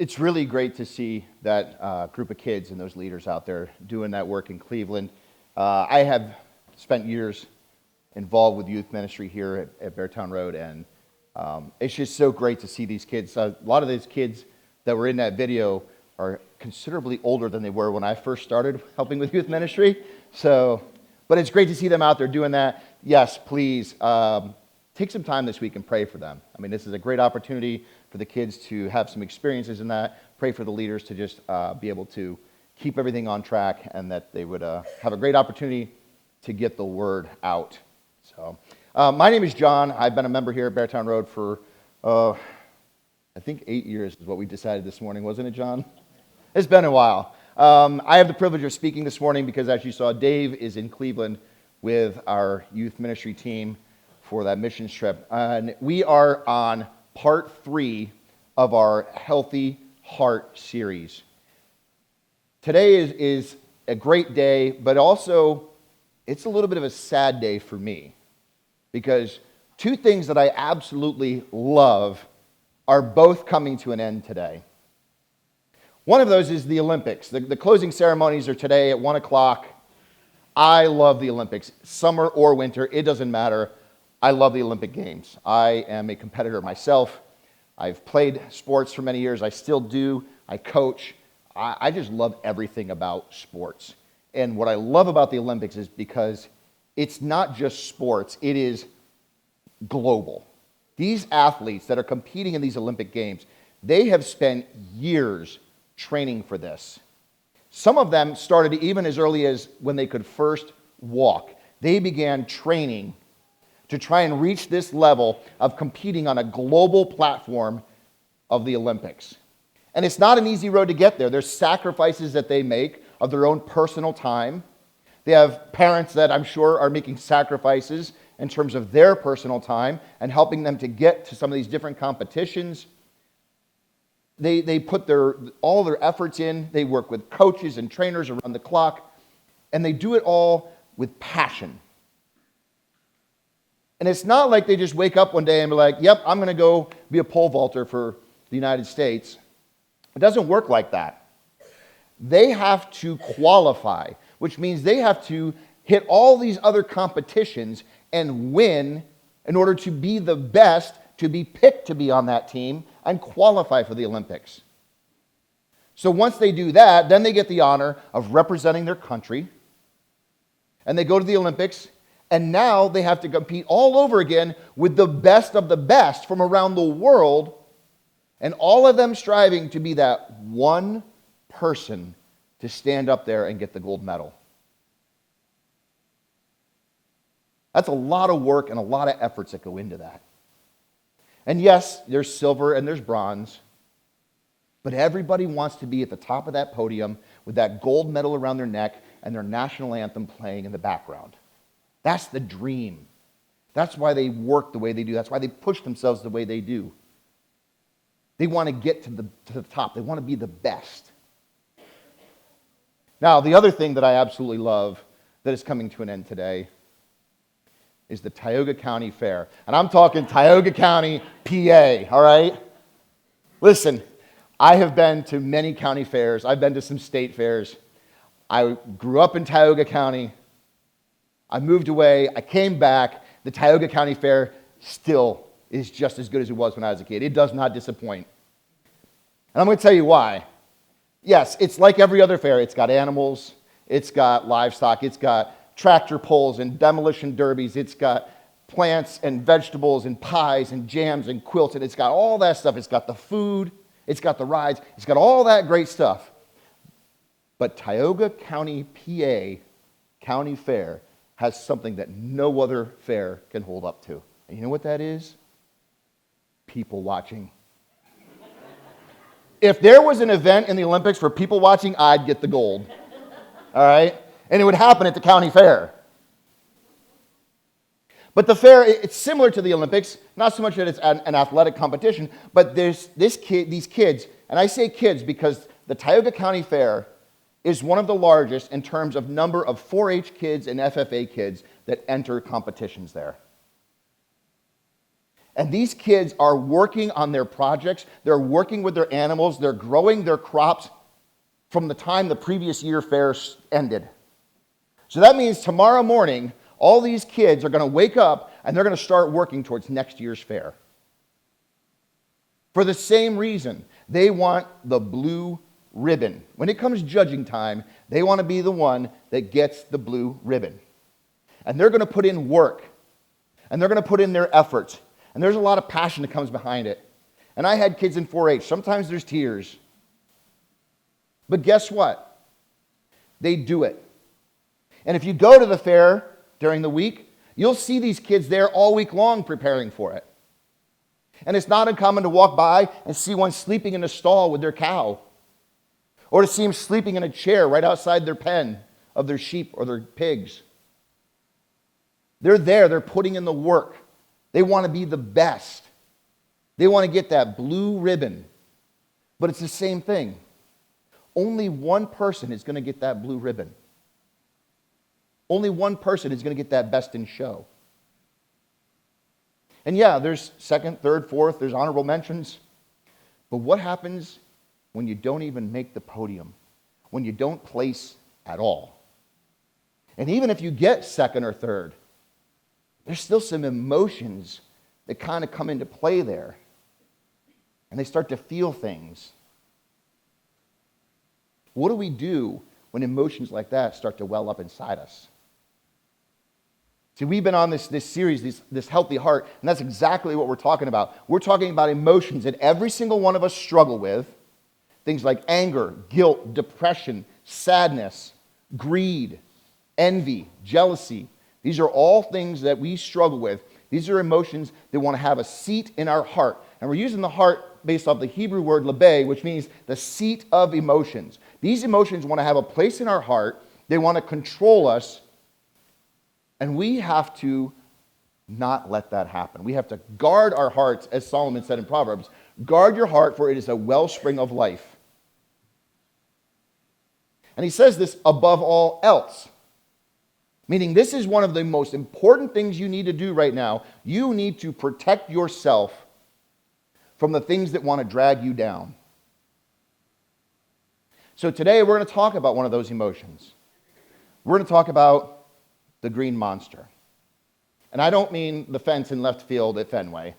It's really great to see that group of kids and those leaders out there doing that work in Cleveland. I have spent years involved with youth ministry here at Beartown Road, and it's just so great to see these kids. A lot of these kids that were in that video are considerably older than they were when I first started helping with youth ministry. But it's great to see them out there doing that. Yes, please take some time this week and pray for them. I mean, this is a great opportunity for the kids to have some experiences in that. Pray for the leaders to just be able to keep everything on track, and that they would have a great opportunity to get the word out. So, my name is John. I've been a member here at Beartown Road for, I think 8 years is what we decided this morning, wasn't it, John? It's been a while. I have the privilege of speaking this morning because, as you saw, Dave is in Cleveland with our youth ministry team for that missions trip. And we are on part 3 of our Healthy Heart series. Today is a great day, but also it's a little bit of a sad day for me, because 2 things that I absolutely love are both coming to an end today. One of those is the Olympics. The closing ceremonies are today at 1 o'clock. I love the Olympics, summer or winter, it doesn't matter. I love the Olympic Games. I am a competitor myself. I've played sports for many years. I still do. I coach. I just love everything about sports. And what I love about the Olympics is because it's not just sports, it is global. These athletes that are competing in these Olympic Games, they have spent years training for this. Some of them started even as early as when they could first walk. They began training to try and reach this level of competing on a global platform of the Olympics. And it's not an easy road to get there. There's sacrifices that they make of their own personal time. They have parents that I'm sure are making sacrifices in terms of their personal time and helping them to get to some of these different competitions. They put all their efforts in. They work with coaches and trainers around the clock, and they do it all with passion. And it's not like they just wake up one day and be like, yep, I'm going to go be a pole vaulter for the United States. It doesn't work like that. They have to qualify, which means they have to hit all these other competitions and win in order to be the best, to be picked to be on that team and qualify for the Olympics. So once they do that, then they get the honor of representing their country, and they go to the Olympics. And now they have to compete all over again with the best of the best from around the world, and all of them striving to be that one person to stand up there and get the gold medal. That's a lot of work and a lot of efforts that go into that. And yes, there's silver and there's bronze, but everybody wants to be at the top of that podium with that gold medal around their neck and their national anthem playing in the background. That's the dream. That's why they work the way they do. That's why they push themselves the way they do. They want to get to the top. They want to be the best. Now, the other thing that I absolutely love that is coming to an end today is the Tioga County Fair. And I'm talking Tioga County, PA, all right? Listen, I have been to many county fairs. I've been to some state fairs. I grew up in Tioga County. I moved away, I came back. The Tioga County Fair still is just as good as it was when I was a kid. It does not disappoint. And I'm going to tell you why. Yes, it's like every other fair. It's got animals, it's got livestock, it's got tractor pulls and demolition derbies, it's got plants and vegetables and pies and jams and quilts, and it's got all that stuff. It's got the food, it's got the rides, it's got all that great stuff. But Tioga County, PA County Fair has something that no other fair can hold up to. And you know what that is? People watching. If there was an event in the Olympics for people watching, I'd get the gold. All right? And it would happen at the county fair. But the fair, it's similar to the Olympics, not so much that it's an athletic competition, but there's these kids, and I say kids because the Tioga County Fair is one of the largest in terms of number of 4-H kids and FFA kids that enter competitions there. And these kids are working on their projects. They're working with their animals. They're growing their crops from the time the previous year fair ended. So that means tomorrow morning, all these kids are going to wake up and they're going to start working towards next year's fair. For the same reason, they want the blue ribbon. When it comes judging time, they want to be the one that gets the blue ribbon. And they're going to put in work. And they're going to put in their efforts. And there's a lot of passion that comes behind it. And I had kids in 4-H. Sometimes there's tears. But guess what? They do it. And if you go to the fair during the week, you'll see these kids there all week long preparing for it. And it's not uncommon to walk by and see one sleeping in a stall with their cow. Or to see them sleeping in a chair right outside their pen of their sheep or their pigs. They're there. They're putting in the work. They want to be the best. They want to get that blue ribbon. But it's the same thing. Only one person is going to get that blue ribbon. Only one person is going to get that best in show. And yeah, there's second, third, fourth, there's honorable mentions. But what happens when you don't even make the podium? When you don't place at all? And even if you get second or third, there's still some emotions that kind of come into play there. And they start to feel things. What do we do when emotions like that start to well up inside us? See, we've been on this series, this healthy heart, and that's exactly what we're talking about. We're talking about emotions that every single one of us struggle with. Things like anger, guilt, depression, sadness, greed, envy, jealousy. These are all things that we struggle with. These are emotions that want to have a seat in our heart. And we're using the heart based off the Hebrew word labeh, which means the seat of emotions. These emotions want to have a place in our heart. They want to control us. And we have to not let that happen. We have to guard our hearts, as Solomon said in Proverbs. Guard your heart, for it is a wellspring of life. And he says this above all else. Meaning this is one of the most important things you need to do right now. You need to protect yourself from the things that want to drag you down. So today we're going to talk about one of those emotions. We're going to talk about the green monster. And I don't mean the fence in left field at Fenway.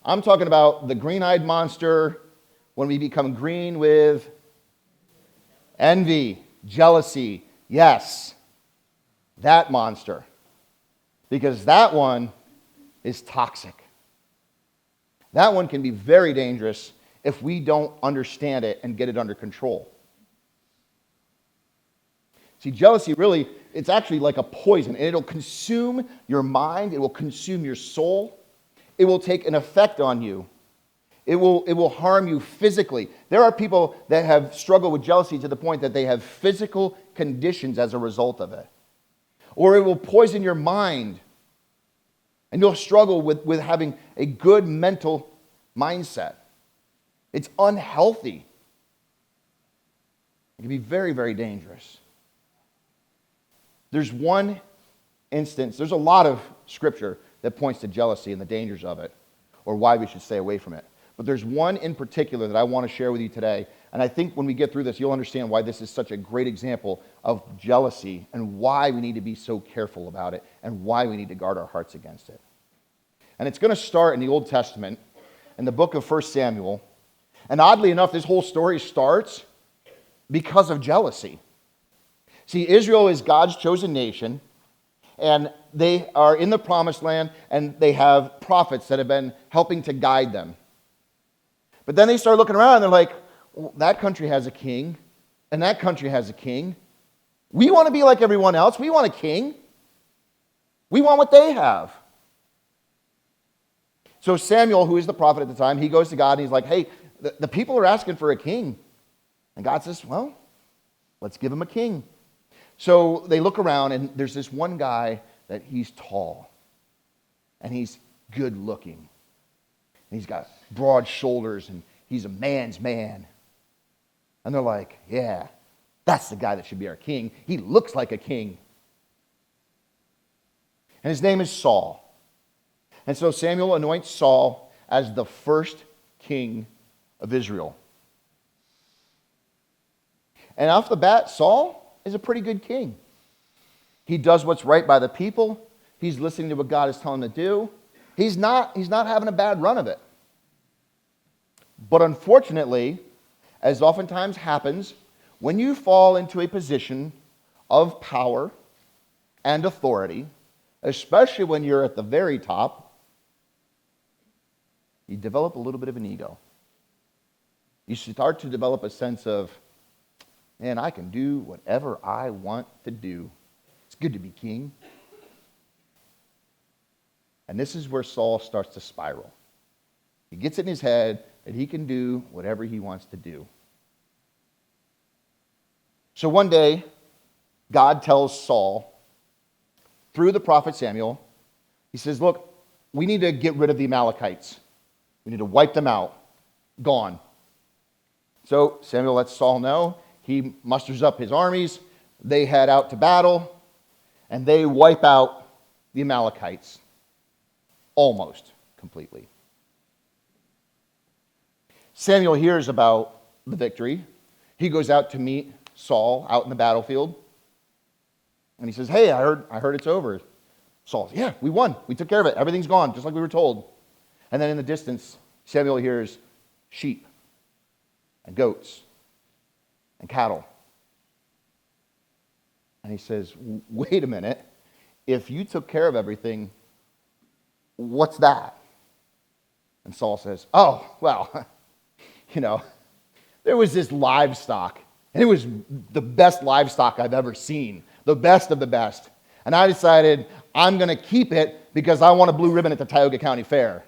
I'm talking about the green-eyed monster when we become green with envy, jealousy. Yes, that monster. Because that one is toxic. That one can be very dangerous if we don't understand it and get it under control. See, jealousy really, it's actually like a poison, and it'll consume your mind, it will consume your soul, it will take an effect on you. It will harm you physically. There are people that have struggled with jealousy to the point that they have physical conditions as a result of it. Or it will poison your mind, and you'll struggle with having a good mental mindset. It's unhealthy. It can be very, very dangerous. There's one instance, there's a lot of scripture that points to jealousy and the dangers of it, or why we should stay away from it. But there's one in particular that I want to share with you today, and I think when we get through this, you'll understand why this is such a great example of jealousy and why we need to be so careful about it and why we need to guard our hearts against it. And it's going to start in the Old Testament, in the book of 1 Samuel. And oddly enough, this whole story starts because of jealousy. See, Israel is God's chosen nation, and they are in the promised land, and they have prophets that have been helping to guide them. But then they start looking around, and they're like, well, that country has a king, and that country has a king. We want to be like everyone else. We want a king. We want what they have. So Samuel, who is the prophet at the time, he goes to God, and he's like, hey, the people are asking for a king. And God says, well, let's give them a king. So they look around, and there's this one guy that he's tall, and he's good looking. And he's got broad shoulders, and he's a man's man. And they're like, yeah, that's the guy that should be our king. He looks like a king. And his name is Saul. And so Samuel anoints Saul as the first king of Israel. And off the bat, Saul is a pretty good king. He does what's right by the people. He's listening to what God is telling him to do. He's not having a bad run of it. But unfortunately, as oftentimes happens, when you fall into a position of power and authority, especially when you're at the very top, you develop a little bit of an ego. You start to develop a sense of, man, I can do whatever I want to do. It's good to be king. And this is where Saul starts to spiral. He gets it in his head that he can do whatever he wants to do. So one day, God tells Saul, through the prophet Samuel, he says, look, we need to get rid of the Amalekites. We need to wipe them out. Gone. So Samuel lets Saul know. He musters up his armies. They head out to battle, and they wipe out the Amalekites almost completely. Samuel hears about the victory. He goes out to meet Saul out in the battlefield. And he says, hey, I heard it's over. Saul says, yeah, we won. We took care of it. Everything's gone, just like we were told. And then in the distance, Samuel hears sheep and goats and cattle. And he says, wait a minute. If you took care of everything, what's that? And Saul says, oh, well, there was this livestock, and it was the best livestock I've ever seen, the best of the best. And I decided I'm going to keep it because I want a blue ribbon at the Tioga County Fair.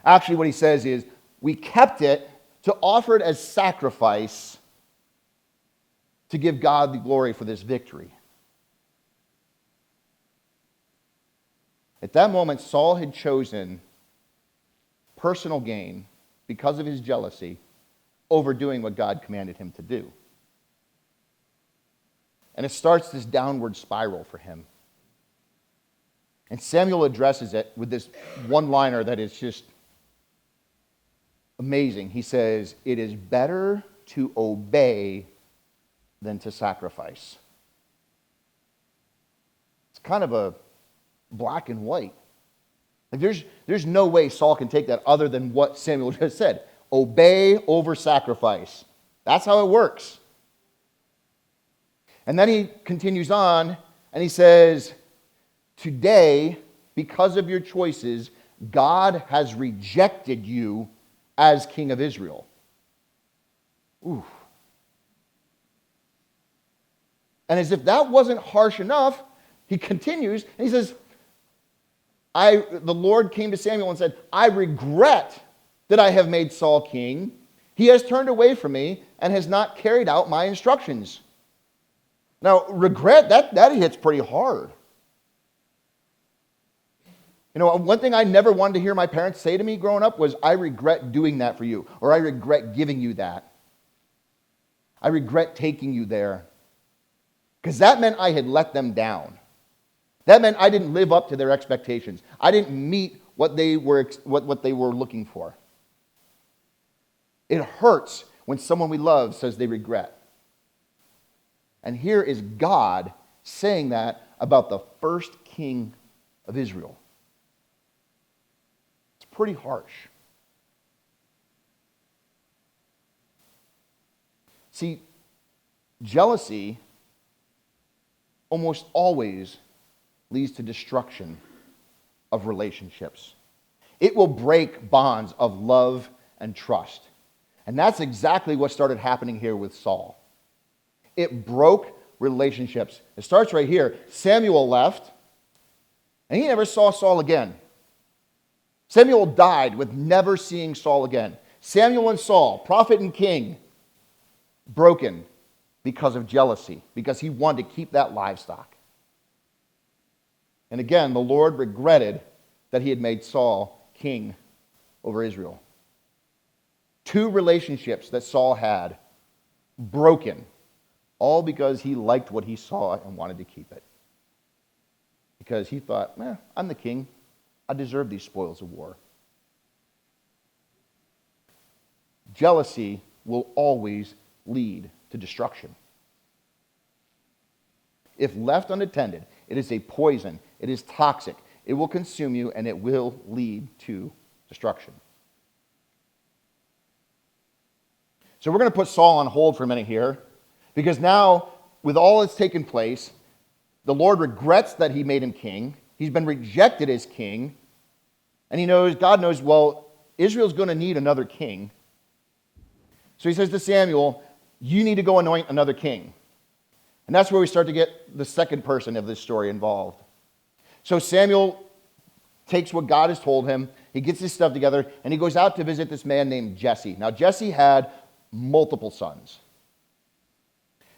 Actually, what he says is, we kept it to offer it as sacrifice to give God the glory for this victory. At that moment, Saul had chosen personal gain because of his jealousy over doing what God commanded him to do. And it starts this downward spiral for him. And Samuel addresses it with this one-liner that is just amazing. He says, it is better to obey than to sacrifice. It's kind of a black and white. Like there's no way Saul can take that other than what Samuel just said. Obey over sacrifice. That's how it works. And then he continues on and he says, today, because of your choices, God has rejected you as king of Israel. Ooh. And as if that wasn't harsh enough, he continues and he says, the Lord came to Samuel and said, I regret that I have made Saul king. He has turned away from me and has not carried out my instructions. Now, regret, that hits pretty hard. One thing I never wanted to hear my parents say to me growing up was, I regret doing that for you, or I regret giving you that. I regret taking you there. Because that meant I had let them down. That meant I didn't live up to their expectations. I didn't meet what they were looking for. It hurts when someone we love says they regret. And here is God saying that about the first king of Israel. It's pretty harsh. See, jealousy almost always leads to destruction of relationships. It will break bonds of love and trust. And that's exactly what started happening here with Saul. It broke relationships. It starts right here. Samuel left, and he never saw Saul again. Samuel died with never seeing Saul again. Samuel and Saul, prophet and king, broken because of jealousy, because he wanted to keep that livestock. And again, the Lord regretted that he had made Saul king over Israel. Two relationships that Saul had broken, all because he liked what he saw and wanted to keep it. because he thought, I'm the king. I deserve these spoils of war. Jealousy will always lead to destruction. If left unattended, it is a poison. It is toxic. It will consume you, and it will lead to destruction. So we're going to put Saul on hold for a minute here, because now, with all that's taken place, the Lord regrets that he made him king. He's been rejected as king. And God knows, well, Israel's going to need another king. So he says to Samuel, you need to go anoint another king. And that's where we start to get the second person of this story involved. So Samuel takes what God has told him, he gets his stuff together, and he goes out to visit this man named Jesse. Now, Jesse had multiple sons.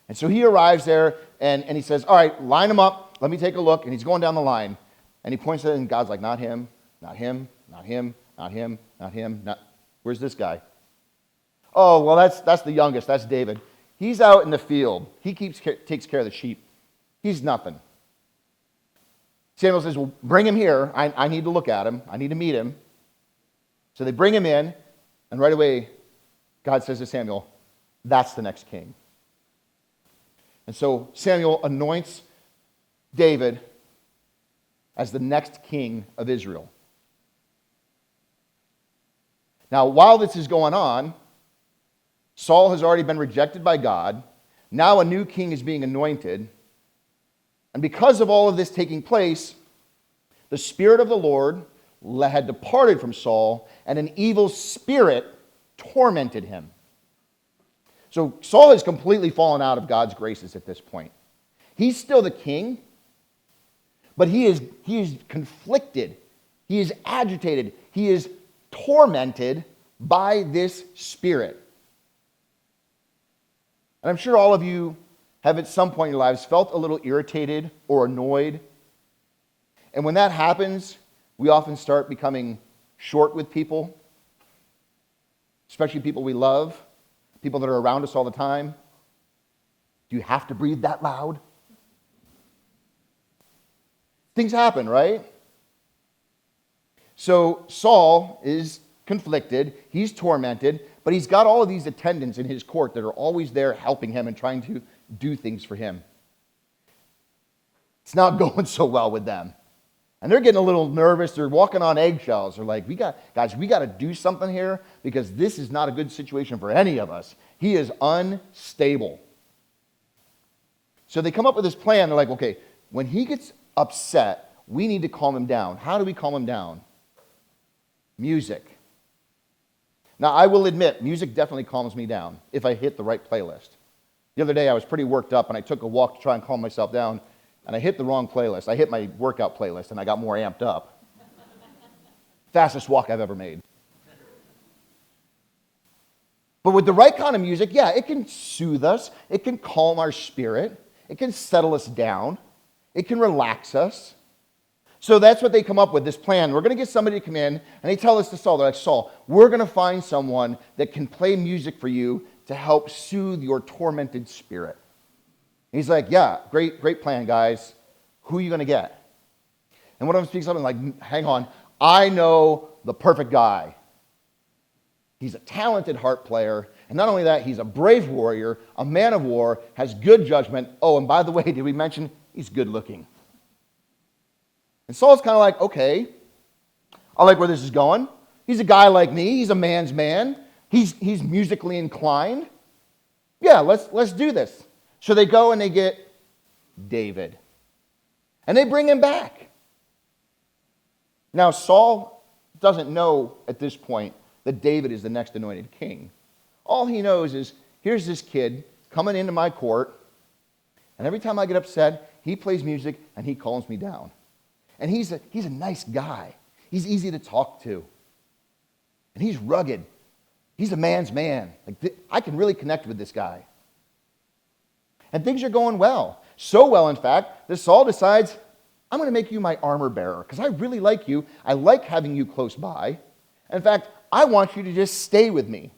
And so he arrives there, and he says, all right, line them up, let me take a look. And he's going down the line, and he points at it, and God's like, not him, not him, not him, not him, not him, not... Where's this guy? Oh, well, that's the youngest, that's David. He's out in the field. He takes care of the sheep. He's nothing. Samuel says, well, bring him here. I need to look at him. I need to meet him. So they bring him in, and right away, God says to Samuel, that's the next king. And so Samuel anoints David as the next king of Israel. Now, while this is going on, Saul has already been rejected by God. Now a new king is being anointed. And because of all of this taking place, the Spirit of the Lord had departed from Saul, and an evil spirit tormented him. So Saul has completely fallen out of God's graces at this point. He's still the king, but he is conflicted. He is agitated. He is tormented by this spirit. And I'm sure all of you have at some point in your lives felt a little irritated or annoyed. And when that happens, we often start becoming short with people, especially people we love, people that are around us all the time. Do you have to breathe that loud? Things happen, right? So Saul is conflicted, he's tormented, but he's got all of these attendants in his court that are always there helping him and trying to do things for him. It's not going so well with them. And they're getting a little nervous. They're walking on eggshells. They're like, we got to do something here because this is not a good situation for any of us. He is unstable. So they come up with this plan. They're like, okay, when he gets upset, we need to calm him down. How do we calm him down? Music. Now, I will admit, music definitely calms me down if I hit the right playlist. The other day, I was pretty worked up, and I took a walk to try and calm myself down, and I hit the wrong playlist. I hit my workout playlist, and I got more amped up. Fastest walk I've ever made. But with the right kind of music, yeah, it can soothe us. It can calm our spirit. It can settle us down. It can relax us. So that's what they come up with, this plan. We're going to get somebody to come in, and they tell us to Saul, they're like, Saul, we're going to find someone that can play music for you to help soothe your tormented spirit. And he's like, yeah, great plan, guys. Who are you going to get? And one of them speaks up and like, hang on, I know the perfect guy. He's a talented harp player, and not only that, he's a brave warrior, a man of war, has good judgment. Oh, and by the way, did we mention he's good looking? And Saul's kind of like, okay, I like where this is going. He's a guy like me. He's a man's man. He's musically inclined. Yeah, let's do this. So they go and they get David. And they bring him back. Now, Saul doesn't know at this point that David is the next anointed king. All he knows is, here's this kid coming into my court, and every time I get upset, he plays music and he calms me down. And he's a nice guy. He's easy to talk to. And he's rugged. He's a man's man. I can really connect with this guy. And things are going well. So well, in fact, that Saul decides, I'm going to make you my armor bearer because I really like you. I like having you close by. In fact, I want you to just stay with me.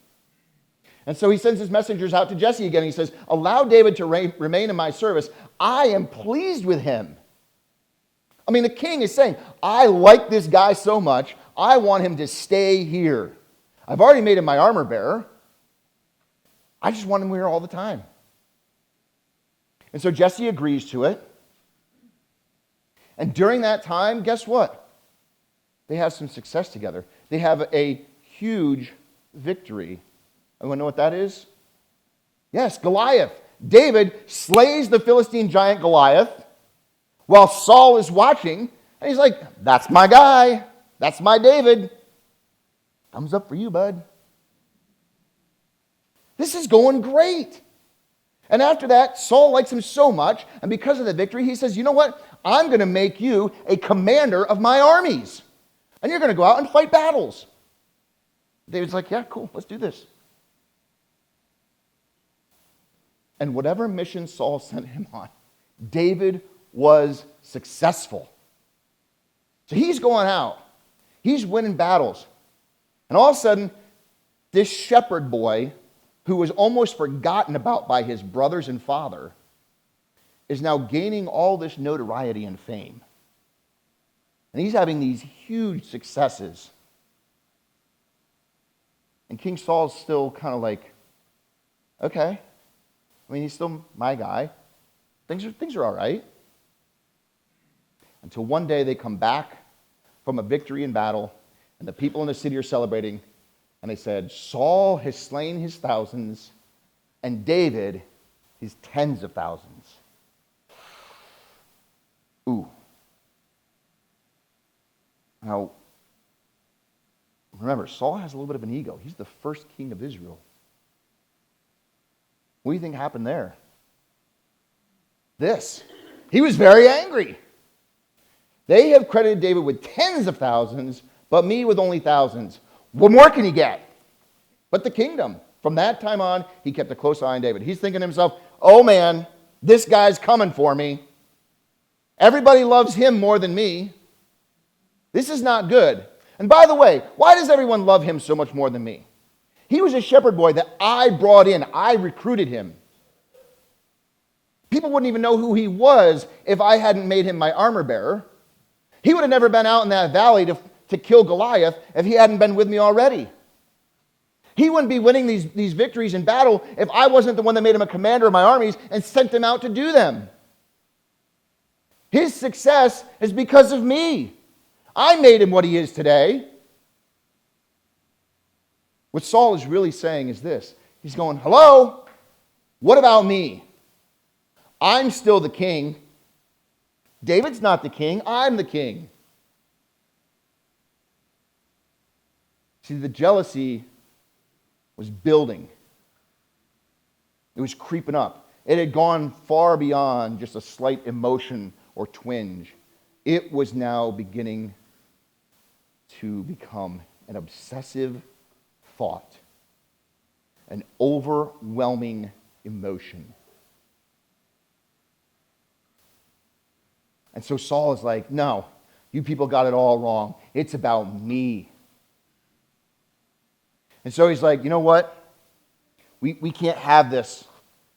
And so he sends his messengers out to Jesse again. He says, allow David to remain in my service. I am pleased with him. I mean, the king is saying, I like this guy so much, I want him to stay here. I've already made him my armor bearer. I just want him here all the time. And so Jesse agrees to it. And during that time, guess what? They have some success together. They have a huge victory. Anyone know what that is? Yes, Goliath. David slays the Philistine giant Goliath while Saul is watching, and he's like, that's my guy. That's my David. Thumbs up for you, bud. This is going great. And after that, Saul likes him so much, and because of the victory, he says, you know what? I'm going to make you a commander of my armies, and you're going to go out and fight battles. David's like, yeah, cool, let's do this. And whatever mission Saul sent him on, David was successful. So he's going out. He's winning battles. And all of a sudden, this shepherd boy, who was almost forgotten about by his brothers and father, is now gaining all this notoriety and fame. And he's having these huge successes. And King Saul's still kind of like, okay. I mean, he's still my guy. Things are all right. Until one day they come back from a victory in battle, and the people in the city are celebrating, and they said, Saul has slain his thousands, and David his tens of thousands. Ooh. Now, remember, Saul has a little bit of an ego. He's the first king of Israel. What do you think happened there? This. He was very angry. They have credited David with tens of thousands, but me with only thousands. What more can he get? But the kingdom. From that time on, he kept a close eye on David. He's thinking to himself, oh man, this guy's coming for me. Everybody loves him more than me. This is not good. And by the way, why does everyone love him so much more than me? He was a shepherd boy that I brought in. I recruited him. People wouldn't even know who he was if I hadn't made him my armor bearer. He would have never been out in that valley to kill Goliath if he hadn't been with me already. He wouldn't be winning these victories in battle if I wasn't the one that made him a commander of my armies and sent him out to do them. His success is because of me. I made him what he is today. What Saul is really saying is this. He's going, hello? What about me? I'm still the king. David's not the king. I'm the king. See, the jealousy was building. It was creeping up. It had gone far beyond just a slight emotion or twinge. It was now beginning to become an obsessive thought, an overwhelming emotion. And so Saul is like, no, you people got it all wrong. It's about me. And so he's like, you know what? We can't have this.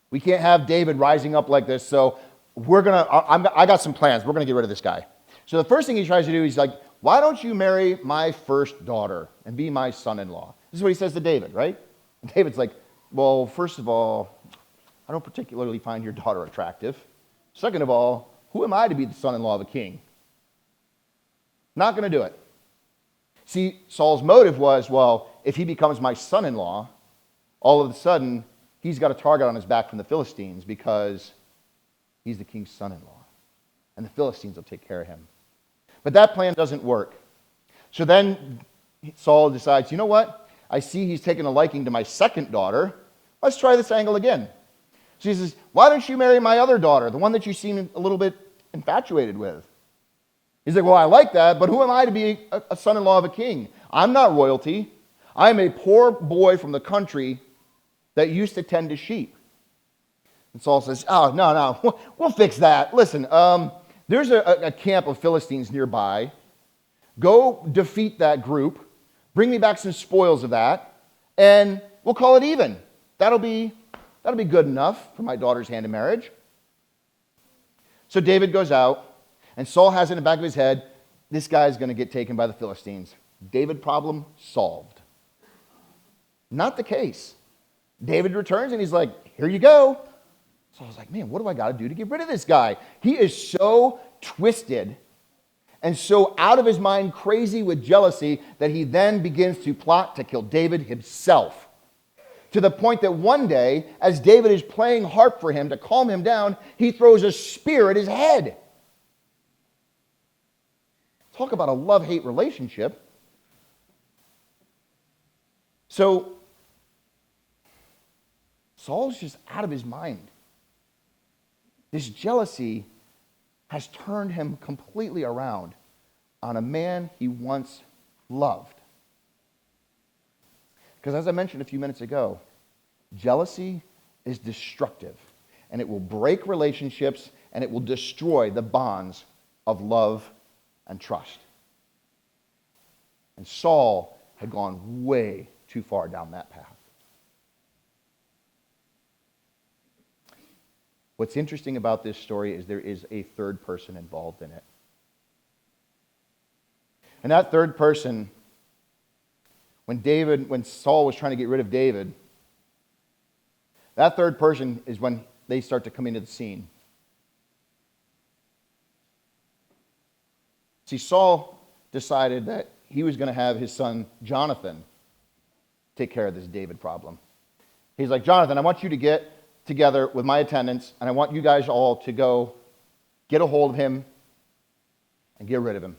We can't have David rising up like this. So I got some plans. We're going to get rid of this guy. So the first thing he tries to do, he's like, why don't you marry my first daughter and be my son-in-law? This is what he says to David, right? And David's like, well, first of all, I don't particularly find your daughter attractive. Second of all, who am I to be the son-in-law of a king? Not going to do it. See, Saul's motive was, well, if he becomes my son-in-law, all of a sudden, he's got a target on his back from the Philistines because he's the king's son-in-law. And the Philistines will take care of him. But that plan doesn't work. So then Saul decides, you know what? I see he's taken a liking to my second daughter. Let's try this angle again. So he says, why don't you marry my other daughter, the one that you seem a little bit infatuated with? He's like, well, I like that, but who am I to be a son-in-law of a king? I'm not royalty. I'm a poor boy from the country that used to tend to sheep. And Saul says, oh, no, we'll fix that. Listen, there's a camp of Philistines nearby. Go defeat that group. Bring me back some spoils of that, and we'll call it even. That'll be good enough for my daughter's hand in marriage. So David goes out, And Saul has in the back of his head, this guy's going to get taken by the Philistines. David problem solved. Not the case. David returns and he's like, here you go. So I was like, man, what do I got to do to get rid of this guy? He is so twisted and so out of his mind, crazy with jealousy, that he then begins to plot to kill David himself. To the point that one day, as David is playing harp for him to calm him down, he throws a spear at his head. Talk about a love-hate relationship. So, Saul's just out of his mind. This jealousy has turned him completely around on a man he once loved. Because as I mentioned a few minutes ago, jealousy is destructive, and it will break relationships, and it will destroy the bonds of love and trust. And Saul had gone way too far down that path. What's interesting about this story is there is a third person involved in it. And that third person, when Saul was trying to get rid of David, that third person is when they start to come into the scene. See, Saul decided that he was going to have his son Jonathan take care of this David problem. He's like, Jonathan, I want you to get together with my attendants, and I want you guys all to go get a hold of him and get rid of him.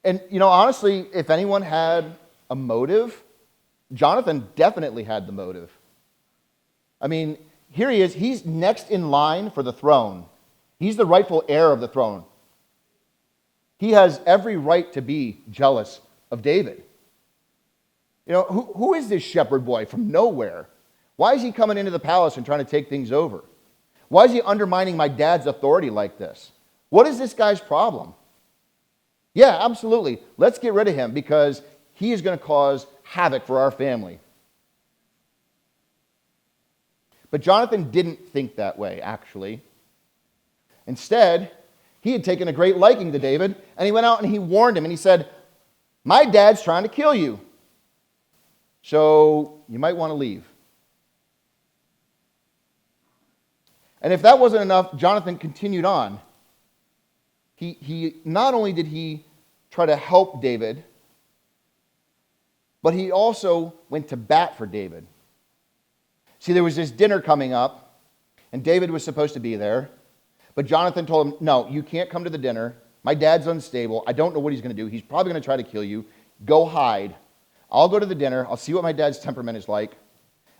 And, honestly, if anyone had a motive, Jonathan definitely had the motive. I mean, here he is. He's next in line for the throne. He's the rightful heir of the throne. He has every right to be jealous of David. Who is this shepherd boy from nowhere? Why is he coming into the palace and trying to take things over? Why is he undermining my dad's authority like this? What is this guy's problem? Yeah, absolutely. Let's get rid of him because he is going to cause havoc for our family. But Jonathan didn't think that way, actually. Instead, he had taken a great liking to David, and he went out and he warned him, and he said, my dad's trying to kill you, so you might want to leave. And if that wasn't enough, Jonathan continued on. He not only did he try to help David, but he also went to bat for David. See, there was this dinner coming up, and David was supposed to be there, but Jonathan told him, no, you can't come to the dinner. My dad's unstable. I don't know what he's going to do. He's probably going to try to kill you. Go hide. I'll go to the dinner. I'll see what my dad's temperament is like.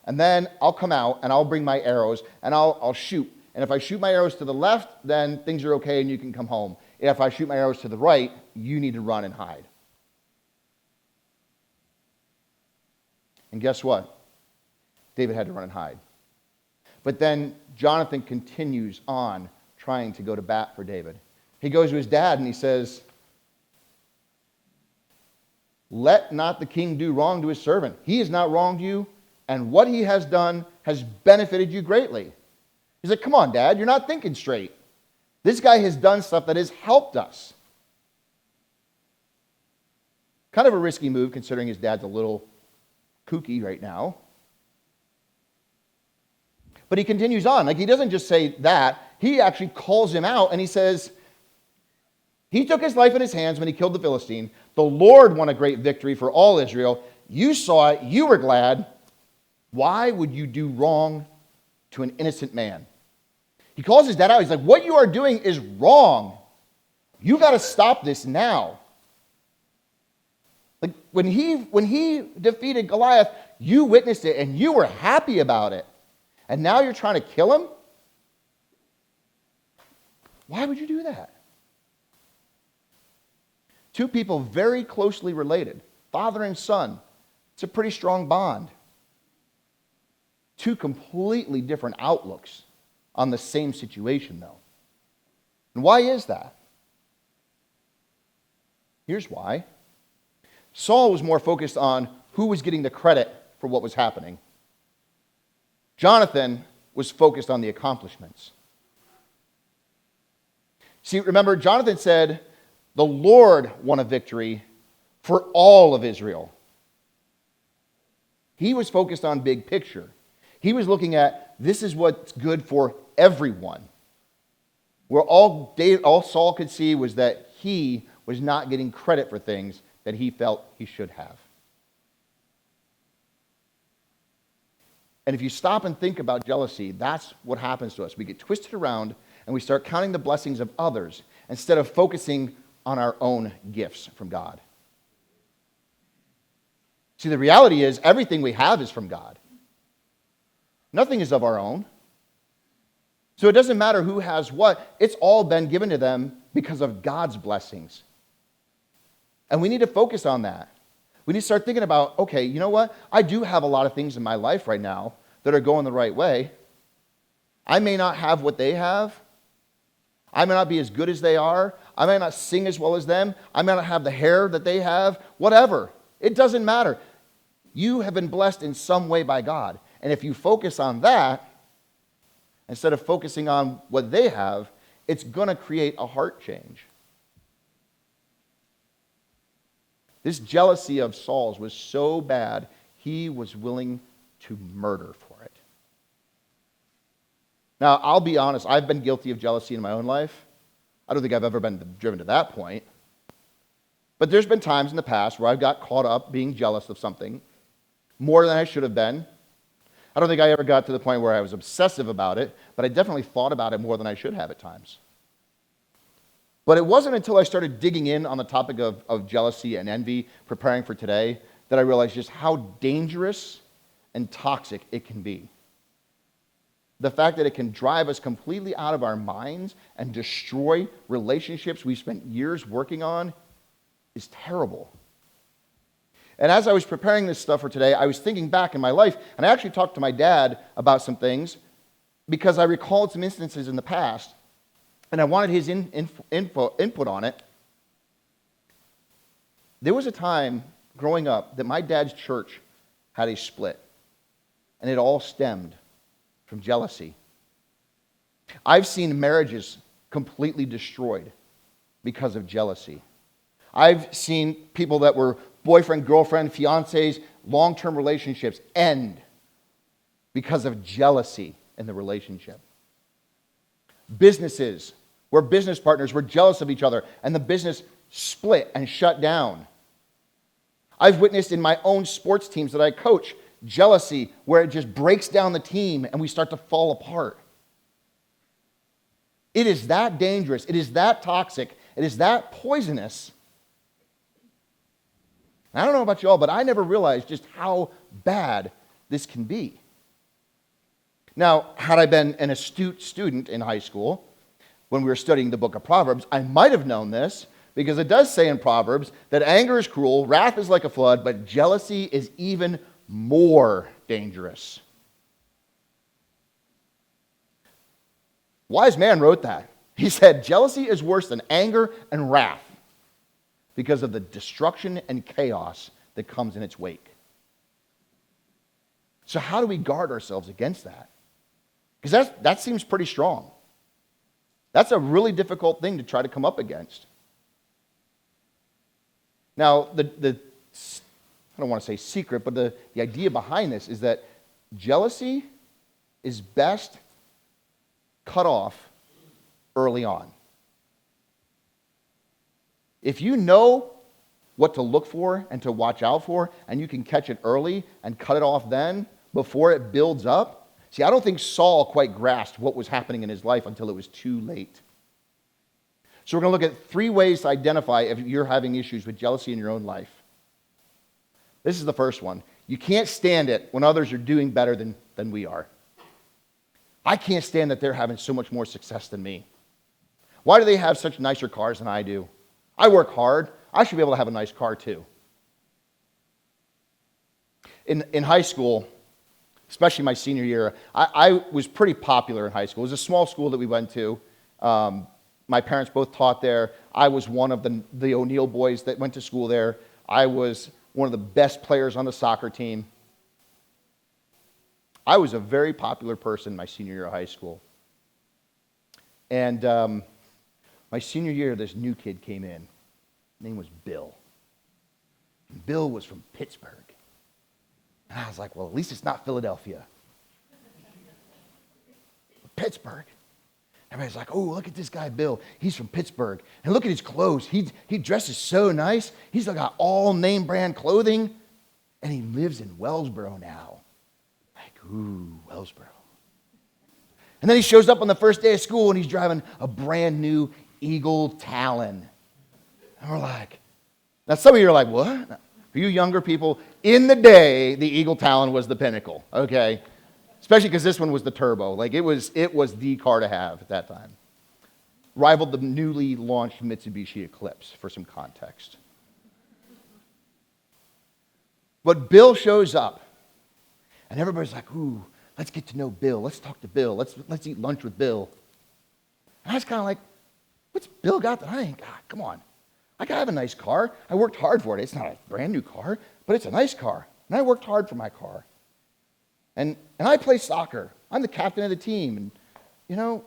And then I'll come out, and I'll bring my arrows, and I'll shoot. And if I shoot my arrows to the left, then things are okay and you can come home. If I shoot my arrows to the right, you need to run and hide. And guess what? David had to run and hide. But then Jonathan continues on trying to go to bat for David. He goes to his dad and he says, let not the king do wrong to his servant. He has not wronged you, and what he has done has benefited you greatly. He's like, come on, Dad, you're not thinking straight. This guy has done stuff that has helped us. Kind of a risky move considering his dad's a little kooky right now. But he continues on. Like, he doesn't just say that. He actually calls him out and he says, he took his life in his hands when he killed the Philistine. The Lord won a great victory for all Israel. You saw it. You were glad. Why would you do wrong to an innocent man? He calls his dad out. He's like, what you are doing is wrong. You got to stop this now. Like, when he defeated Goliath, you witnessed it and you were happy about it. And now you're trying to kill him? Why would you do that? Two people very closely related, father and son. It's a pretty strong bond. Two completely different outlooks on the same situation, though. And why is that? Here's why. Saul was more focused on who was getting the credit for what was happening. Jonathan was focused on the accomplishments. See, remember, Jonathan said, the Lord won a victory for all of Israel. He was focused on big picture. He was looking at, this is what's good for everyone. Where all Saul could see was that he was not getting credit for things that he felt he should have. And if you stop and think about jealousy, that's what happens to us. We get twisted around and we start counting the blessings of others instead of focusing on our own gifts from God. See, the reality is everything we have is from God. Nothing is of our own. So it doesn't matter who has what. It's all been given to them because of God's blessings. And we need to focus on that. We need to start thinking about, okay, you know what? I do have a lot of things in my life right now that are going the right way. I may not have what they have. I may not be as good as they are. I may not sing as well as them. I may not have the hair that they have. Whatever. It doesn't matter. You have been blessed in some way by God. And if you focus on that, instead of focusing on what they have, it's going to create a heart change. This jealousy of Saul's was so bad, he was willing to murder for it. Now, I'll be honest, I've been guilty of jealousy in my own life. I don't think I've ever been driven to that point. But there's been times in the past where I've got caught up being jealous of something more than I should have been. I don't think I ever got to the point where I was obsessive about it, but I definitely thought about it more than I should have at times. But it wasn't until I started digging in on the topic of jealousy and envy, preparing for today, that I realized just how dangerous and toxic it can be. The fact that it can drive us completely out of our minds and destroy relationships we spent years working on is terrible. And as I was preparing this stuff for today, I was thinking back in my life, and I actually talked to my dad about some things because I recalled some instances in the past, and I wanted his input on it. There was a time growing up that my dad's church had a split, and it all stemmed from jealousy. I've seen marriages completely destroyed because of jealousy. I've seen people that were boyfriend, girlfriend, fiancés, long-term relationships end because of jealousy in the relationship. Businesses where business partners were jealous of each other and the business split and shut down. I've witnessed in my own sports teams that I coach jealousy where it just breaks down the team and we start to fall apart. It is that dangerous. It is that toxic. It is that poisonous. I don't know about y'all, but I never realized just how bad this can be. Now, had I been an astute student in high school, when we were studying the book of Proverbs, I might have known this, because it does say in Proverbs that anger is cruel, wrath is like a flood, but jealousy is even more dangerous. Wise man wrote that. He said, jealousy is worse than anger and wrath because of the destruction and chaos that comes in its wake. So how do we guard ourselves against that? Because that seems pretty strong. That's a really difficult thing to try to come up against. Now, I don't want to say secret, but the idea behind this is that jealousy is best cut off early on. If you know what to look for and to watch out for, and you can catch it early and cut it off then, before it builds up. See, I don't think Saul quite grasped what was happening in his life until it was too late. So we're going to look at 3 ways to identify if you're having issues with jealousy in your own life. This is the first one. You can't stand it when others are doing better than we are. I can't stand that they're having so much more success than me. Why do they have such nicer cars than I do? I work hard. I should be able to have a nice car too. In high school, especially my senior year, I was pretty popular in high school. It was a small school that we went to. My parents both taught there. I was one of the O'Neil boys that went to school there. I was one of the best players on the soccer team. I was a very popular person my senior year of high school. And my My senior year, this new kid came in. His name was Bill. And Bill was from Pittsburgh. And I was like, well, at least it's not Philadelphia. Pittsburgh. Everybody's like, oh, look at this guy, Bill. He's from Pittsburgh. And look at his clothes. He dresses so nice. He's got all name brand clothing. And he lives in Wellsboro now. Like, ooh, Wellsboro. And then he shows up on the first day of school and he's driving a brand new Eagle Talon. And we're like, now some of you are like, what? For you younger people, in the day, the Eagle Talon was the pinnacle, okay? Especially because this one was the turbo. Like, it was the car to have at that time. Rivaled the newly launched Mitsubishi Eclipse, for some context. But Bill shows up, and everybody's like, ooh, let's get to know Bill. Let's talk to Bill. Let's eat lunch with Bill. And I was kind of like, what's Bill got that I ain't got? Come on. I have a nice car. I worked hard for it. It's not a brand new car, but it's a nice car. And I worked hard for my car. And I play soccer. I'm the captain of the team. And, you know,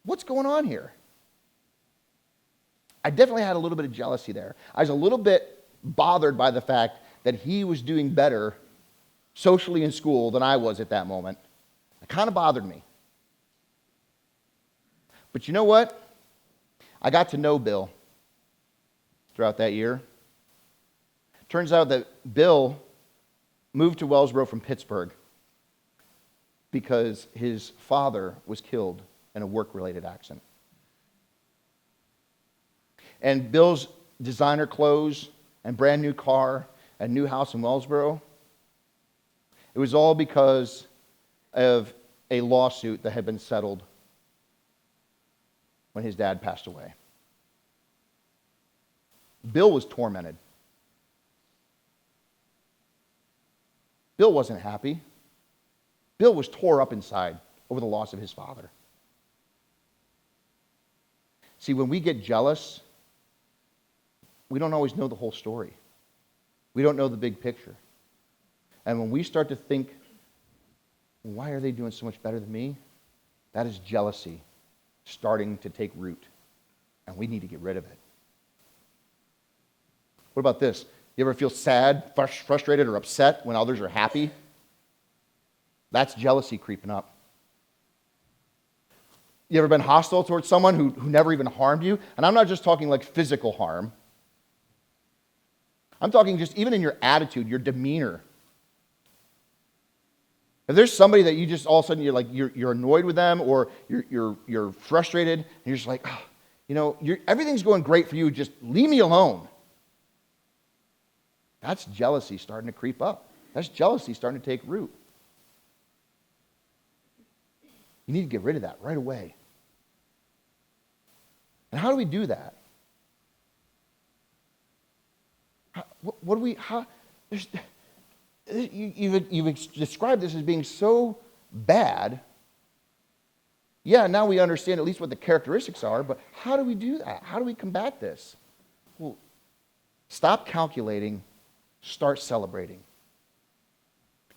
what's going on here? I definitely had a little bit of jealousy there. I was a little bit bothered by the fact that he was doing better socially in school than I was at that moment. It kind of bothered me. But you know what? I got to know Bill throughout that year. Turns out that Bill moved to Wellsboro from Pittsburgh because his father was killed in a work-related accident. And Bill's designer clothes and brand new car and new house in Wellsboro, it was all because of a lawsuit that had been settled when his dad passed away. Bill was tormented. Bill wasn't happy. Bill was tore up inside over the loss of his father. See, when we get jealous, we don't always know the whole story. We don't know the big picture. And when we start to think, why are they doing so much better than me? That is jealousy starting to take root. And we need to get rid of it. What about this? You ever feel sad, frustrated, or upset when others are happy? That's jealousy creeping up. You ever been hostile towards someone who never even harmed you? And I'm not just talking like physical harm. I'm talking just even in your attitude, your demeanor. If there's somebody that you just all of a sudden you're annoyed with them, or you're frustrated, and you're just like, oh, you know, everything's going great for you, just leave me alone. That's jealousy starting to creep up. That's jealousy starting to take root. You need to get rid of that right away. And how do we do that? You've described this as being so bad. Yeah, now we understand at least what the characteristics are, but how do we do that? How do we combat this? Well, stop calculating, start celebrating.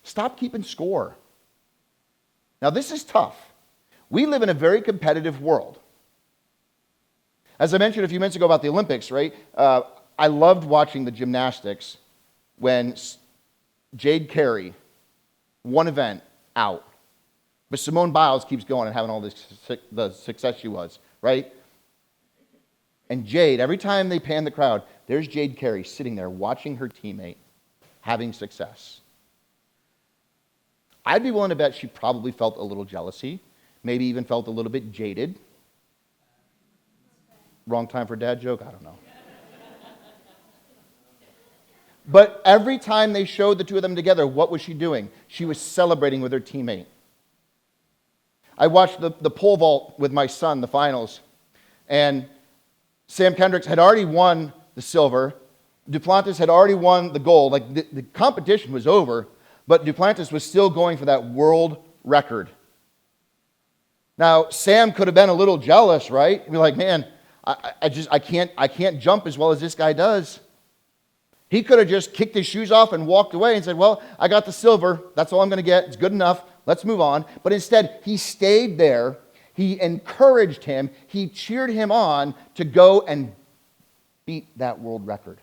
Stop keeping score. Now, this is tough. We live in a very competitive world. As I mentioned a few minutes ago about the Olympics, right? I loved watching the gymnastics when Jade Carey, one event, out. But Simone Biles keeps going and having all the success she was, right? And Jade, every time they pan the crowd, there's Jade Carey sitting there watching her teammate having success. I'd be willing to bet she probably felt a little jealousy, maybe even felt a little bit jaded. Wrong time for a dad joke? I don't know. But every time they showed the two of them together, what was she doing? She was celebrating with her teammate. I watched the pole vault with my son, the finals, and Sam Kendricks had already won the silver. Duplantis had already won the gold. Like, the competition was over, but Duplantis was still going for that world record. Now, Sam could have been a little jealous, right? He'd be like, man, I can't jump as well as this guy does. He could have just kicked his shoes off and walked away and said, well, I got the silver. That's all I'm going to get. It's good enough. Let's move on. But instead, he stayed there. He encouraged him. He cheered him on to go and beat that world record.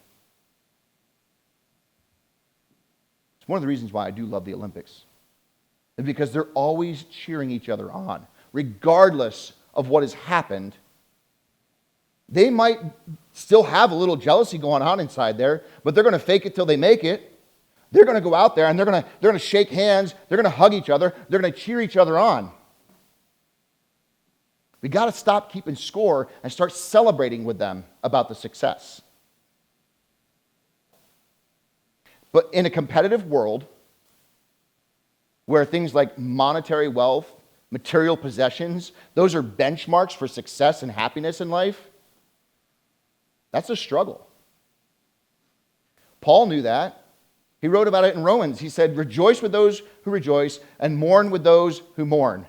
It's one of the reasons why I do love the Olympics. It's because they're always cheering each other on, regardless of what has happened. They might still have a little jealousy going on inside there, but they're going to fake it till they make it. They're going to go out there and they're going to shake hands. They're going to hug each other. They're going to cheer each other on. We got to stop keeping score and start celebrating with them about the success. But in a competitive world where things like monetary wealth, material possessions, those are benchmarks for success and happiness in life, that's a struggle. Paul knew that. He wrote about it in Romans. He said, rejoice with those who rejoice and mourn with those who mourn.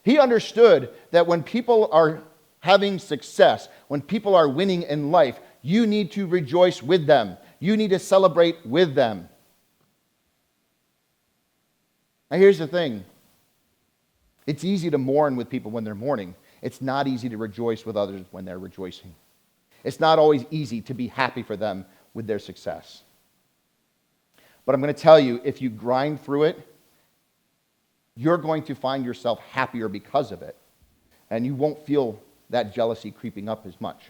He understood that when people are having success, when people are winning in life, you need to rejoice with them. You need to celebrate with them. Now here's the thing. It's easy to mourn with people when they're mourning. It's not easy to rejoice with others when they're rejoicing. It's not always easy to be happy for them with their success. But I'm going to tell you, if you grind through it, you're going to find yourself happier because of it. And you won't feel that jealousy creeping up as much.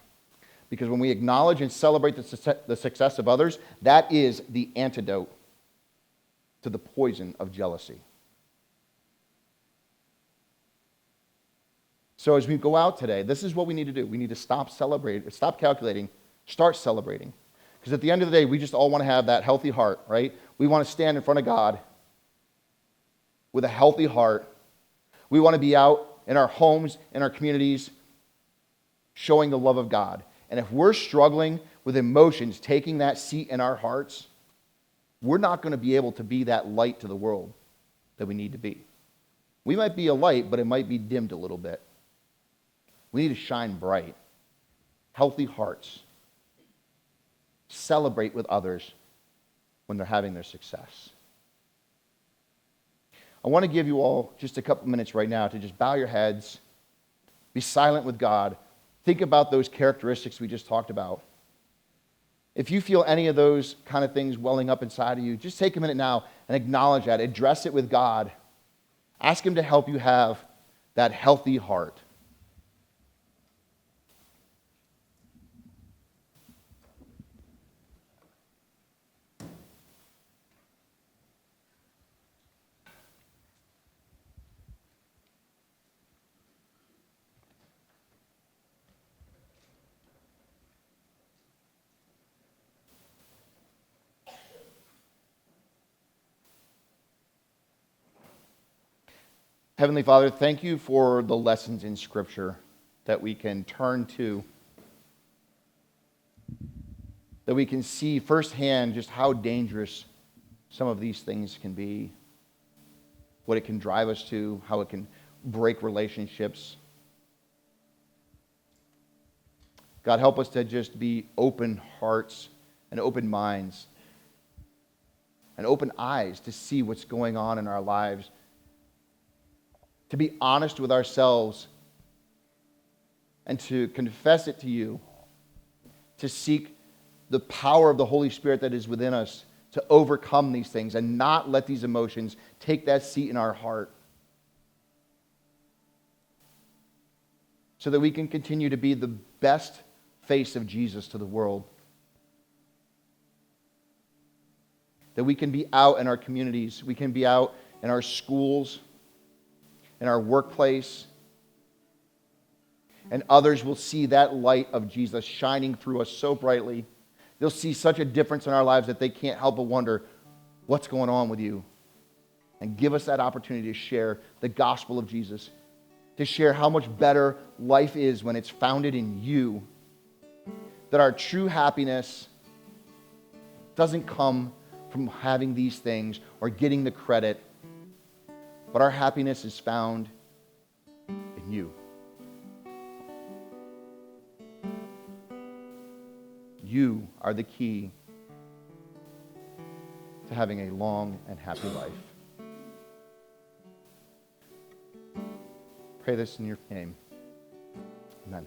Because when we acknowledge and celebrate the success of others, that is the antidote to the poison of jealousy. So as we go out today, this is what we need to do. We need to stop calculating, start celebrating. Because at the end of the day, we just all want to have that healthy heart, right? We want to stand in front of God with a healthy heart. We want to be out in our homes, in our communities, showing the love of God. And if we're struggling with emotions taking that seat in our hearts, we're not going to be able to be that light to the world that we need to be. We might be a light, but it might be dimmed a little bit. We need to shine bright. Healthy hearts. Celebrate with others when they're having their success. I want to give you all just a couple minutes right now to just bow your heads, be silent with God, think about those characteristics we just talked about. If you feel any of those kind of things welling up inside of you, just take a minute now and acknowledge that. Address it with God. Ask Him to help you have that healthy heart. Heavenly Father, thank you for the lessons in Scripture that we can turn to, that we can see firsthand just how dangerous some of these things can be, what it can drive us to, how it can break relationships. God, help us to just be open hearts and open minds and open eyes to see what's going on in our lives, to be honest with ourselves and to confess it to you, to seek the power of the Holy Spirit that is within us to overcome these things and not let these emotions take that seat in our heart, so that we can continue to be the best face of Jesus to the world, that we can be out in our communities, we can be out in our schools, in our workplace, and others will see that light of Jesus shining through us so brightly. They'll see such a difference in our lives that they can't help but wonder, what's going on with you? And give us that opportunity to share the gospel of Jesus, to share how much better life is when it's founded in you, that our true happiness doesn't come from having these things or getting the credit, but our happiness is found in you. You are the key to having a long and happy life. pray this in your name. Amen.